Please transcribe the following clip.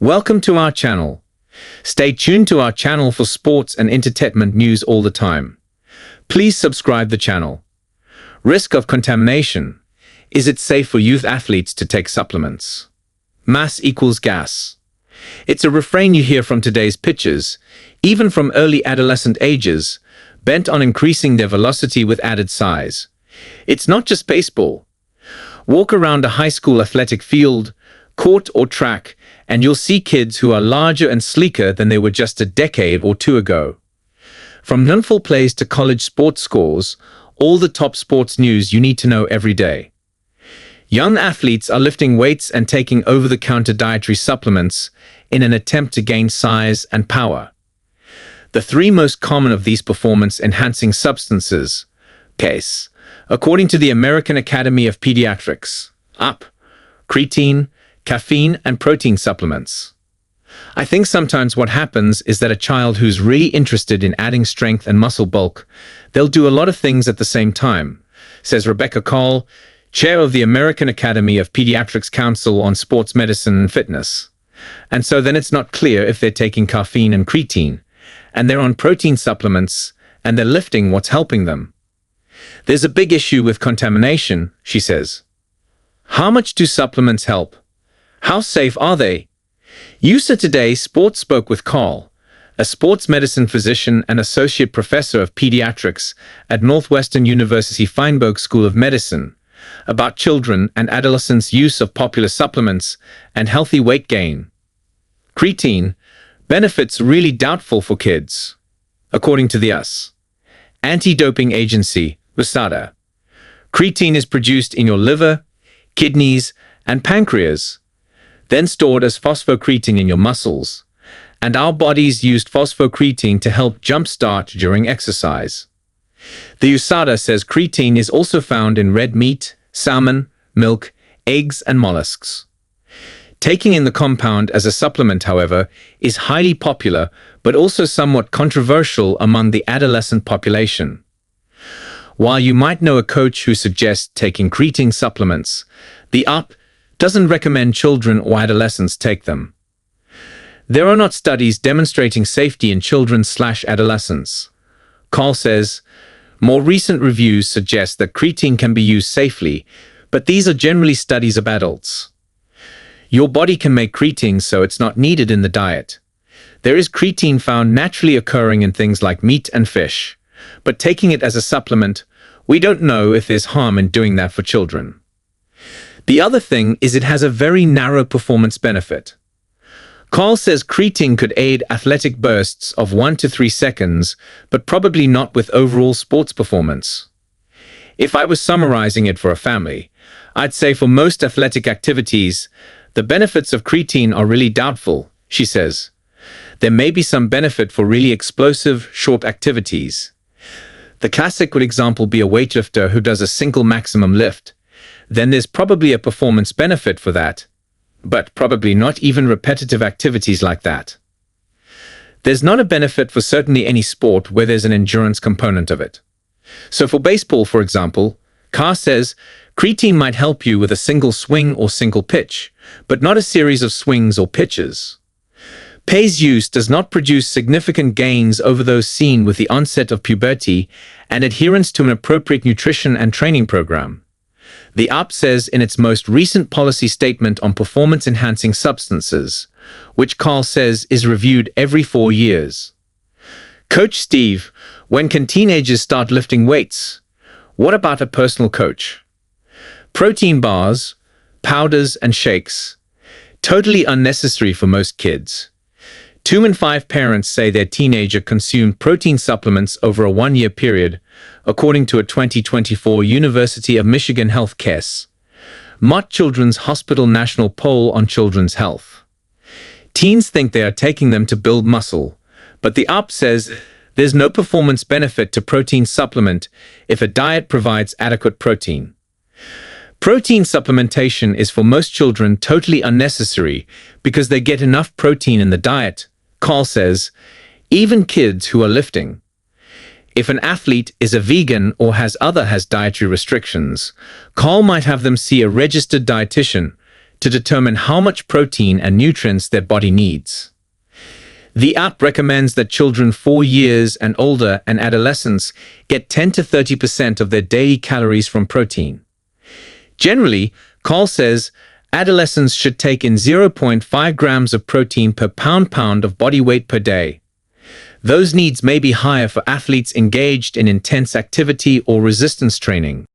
Welcome to our channel. Stay tuned to our channel for sports and entertainment news all the time. Please subscribe the channel. Risk of contamination. Is it safe for youth athletes to take supplements? Mass equals gas. It's a refrain you hear from today's pitchers, even from early adolescent ages, bent on increasing their velocity with added size. It's not just baseball. Walk around a high school athletic field, court or track, and you'll see kids who are larger and sleeker than they were just a decade or two ago. From non-full plays to college sports scores, all the top sports news you need to know every day. Young athletes are lifting weights and taking over-the-counter dietary supplements in an attempt to gain size and power. The three most common of these performance-enhancing substances, PES, according to the American Academy of Pediatrics, UP, creatine, caffeine, and protein supplements. I think sometimes what happens is that a child who's really interested in adding strength and muscle bulk, they'll do a lot of things at the same time, says Rebecca Call, chair of the American Academy of Pediatrics Council on Sports Medicine and Fitness. And so then it's not clear if they're taking caffeine and creatine, and they're on protein supplements, and they're lifting what's helping them. There's a big issue with contamination, she says. How much do supplements help? How safe are they? USA Today Sports spoke with Carl, a sports medicine physician and associate professor of pediatrics at Northwestern University Feinberg School of Medicine, about children and adolescents' use of popular supplements and healthy weight gain. Creatine, benefits really doubtful for kids, according to the US anti-doping agency, USADA. Creatine is produced in your liver, kidneys, and pancreas, then stored as phosphocreatine in your muscles, and our bodies used phosphocreatine to help jumpstart during exercise. The USADA says creatine is also found in red meat, salmon, milk, eggs, and mollusks. Taking in the compound as a supplement, however, is highly popular but also somewhat controversial among the adolescent population. While you might know a coach who suggests taking creatine supplements, the UP doesn't recommend children or adolescents take them. There are not studies demonstrating safety in children/adolescents. Carl says, more recent reviews suggest that creatine can be used safely, but these are generally studies of adults. Your body can make creatine, so it's not needed in the diet. There is creatine found naturally occurring in things like meat and fish, but taking it as a supplement, we don't know if there's harm in doing that for children. The other thing is it has a very narrow performance benefit. Carl says creatine could aid athletic bursts of 1 to 3 seconds, but probably not with overall sports performance. If I was summarizing it for a family, I'd say for most athletic activities, the benefits of creatine are really doubtful, she says. There may be some benefit for really explosive, short activities. The classic would example be a weightlifter who does a single maximum lift. Then there's probably a performance benefit for that, but probably not even repetitive activities like that. There's not a benefit for certainly any sport where there's an endurance component of it. So for baseball, for example, Carr says creatine might help you with a single swing or single pitch, but not a series of swings or pitches. PES use does not produce significant gains over those seen with the onset of puberty and adherence to an appropriate nutrition and training program. The UP says in its most recent policy statement on performance-enhancing substances, which Carl says is reviewed every 4 years. Coach Steve, when can teenagers start lifting weights? What about a personal coach? Protein bars, powders, and shakes. Totally unnecessary for most kids. 2 in 5 parents say their teenager consumed protein supplements over a 1-year period, according to a 2024 University of Michigan Health KES, Mott Children's Hospital National Poll on Children's Health. Teens think they are taking them to build muscle, but the UP says there's no performance benefit to protein supplement if a diet provides adequate protein. Protein supplementation is for most children totally unnecessary because they get enough protein in the diet, Carl says, even kids who are lifting. If an athlete is a vegan or has dietary restrictions, Carl might have them see a registered dietitian, to determine how much protein and nutrients their body needs. The app recommends that children 4 years and older and adolescents get 10 to 30% of their daily calories from protein. Generally, Carl says adolescents should take in 0.5 grams of protein per pound of body weight per day. Those needs may be higher for athletes engaged in intense activity or resistance training.